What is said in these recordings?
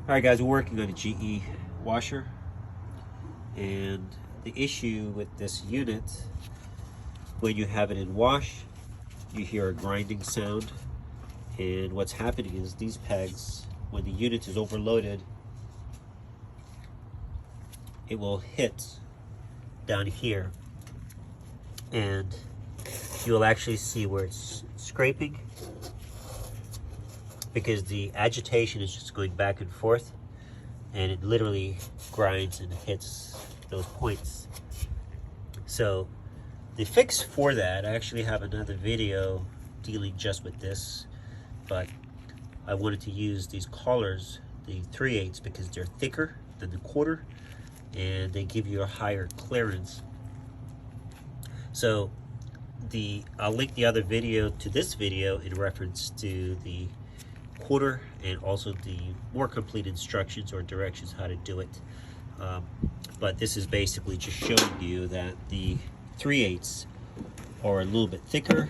Alright guys, we're working on a GE washer, and the issue with this unit, when you have it in wash, you hear a grinding sound, and what's happening is these pegs, when the unit is overloaded, it will hit down here, and you'll actually see where it's scraping because the agitation is just going back and forth, and it literally grinds and hits those points. So the fix for that, I actually have another video dealing just with this, but I wanted to use these collars, the 3/8, because they're thicker than the 1/4 and they give you a higher clearance. So I'll link the other video to this video in reference to the 1/4 and also the more complete instructions or directions how to do it. But this is basically just showing you that the 3/8 are a little bit thicker,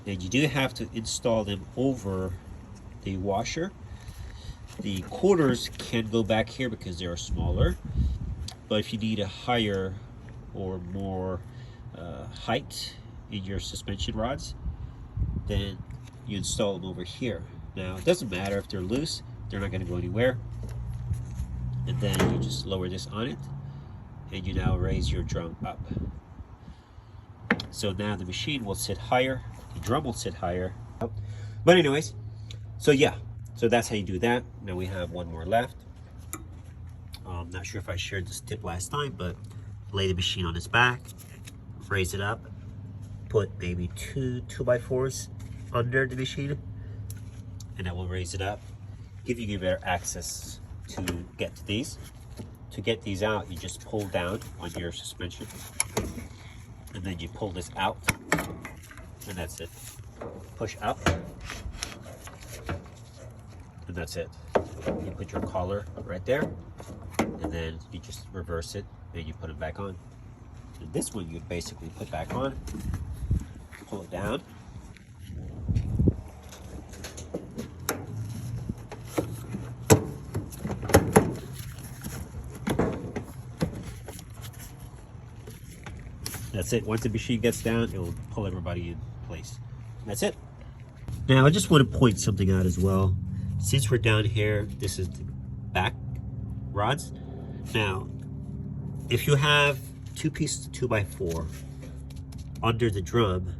and you do have to install them over the washer. The 1/4s can go back here because they are smaller, but if you need a higher or more height in your suspension rods, then you install them over here. Now it doesn't matter if they're loose, they're not going to go anywhere. And then you just lower this on it, and you now raise your drum up. So now the machine will sit higher, the drum will sit higher. But anyways, so yeah, so that's how you do that. Now we have one more left. I'm not sure if I shared this tip last time, but lay the machine on its back, raise it up, put maybe two 2x4s under the machine, and that will raise it up, give you better access to get to these. To get these out, you just pull down on your suspension, and then you pull this out, and that's it. Push up, and that's it. You put your collar right there, and then you just reverse it, and you put it back on. And this one you basically put back on, pull it down, that's it. Once the machine gets down, it will pull everybody in place. That's it. Now I just want to point something out as well. Since we're down here, this is the back rods. Now, if you have two pieces of 2x4 under the drum,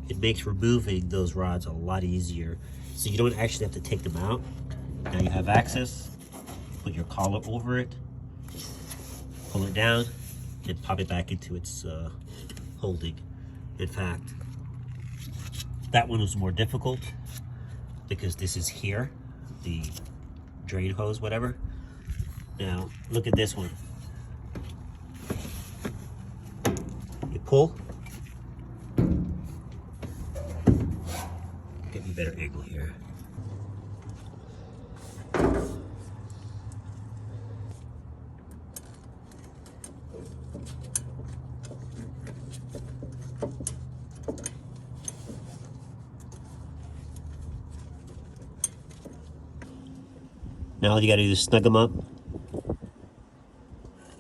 it makes removing those rods a lot easier. So you don't actually have to take them out. Now you have access, put your collar over it, pull it down, and pop it back into its holding. In fact, that one was more difficult because this is here, the drain hose, whatever. Now, look at this one. You pull. Get me a better angle here. Now all you gotta do is snug them up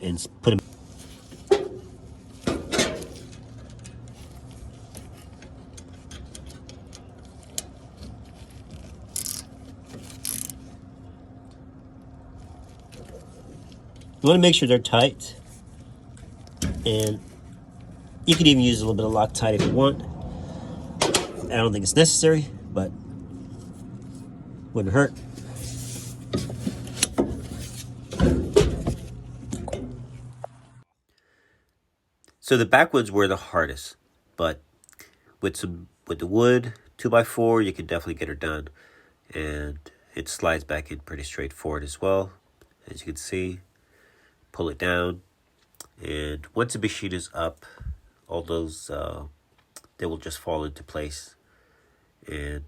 and put them. You wanna make sure they're tight, and you can even use a little bit of Loctite if you want. I don't think it's necessary, but wouldn't hurt. So the back ones were the hardest, but with the wood 2x4, you can definitely get her done, and it slides back in pretty straightforward as well. As you can see, pull it down, and once the machine is up, all those they will just fall into place, and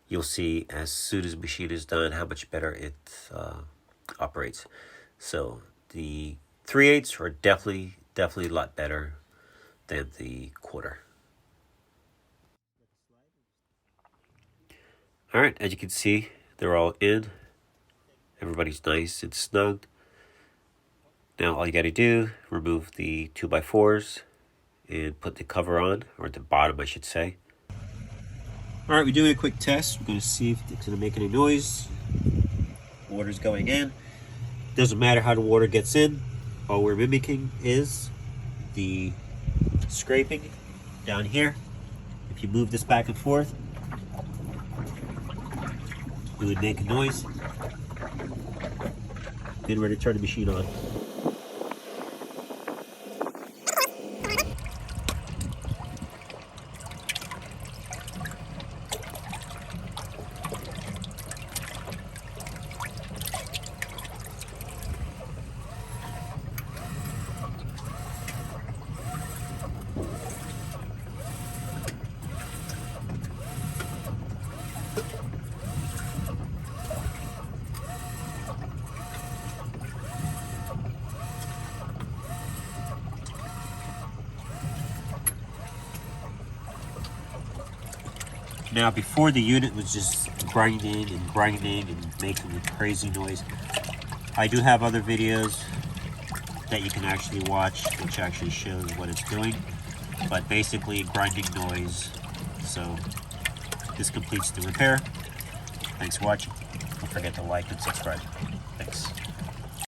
you'll see as soon as the machine is done how much better it operates. So the 3/8 are definitely a lot better than the 1/4. All right, as you can see, they're all in. Everybody's nice and snug. Now all you got to do, remove the 2x4s and put the cover on, or the bottom I should say. Alright, we're doing a quick test. We're going to see if it's going to make any noise. Water's going in. Doesn't matter how the water gets in. All we're mimicking is the scraping down here. If you move this back and forth, it would make a noise. Getting ready to turn the machine on. Now, before the unit was just grinding and making a crazy noise. I do have other videos that you can actually watch, which actually shows what it's doing. But basically, grinding noise. So, this completes the repair. Thanks for watching. Don't forget to like and subscribe. Thanks.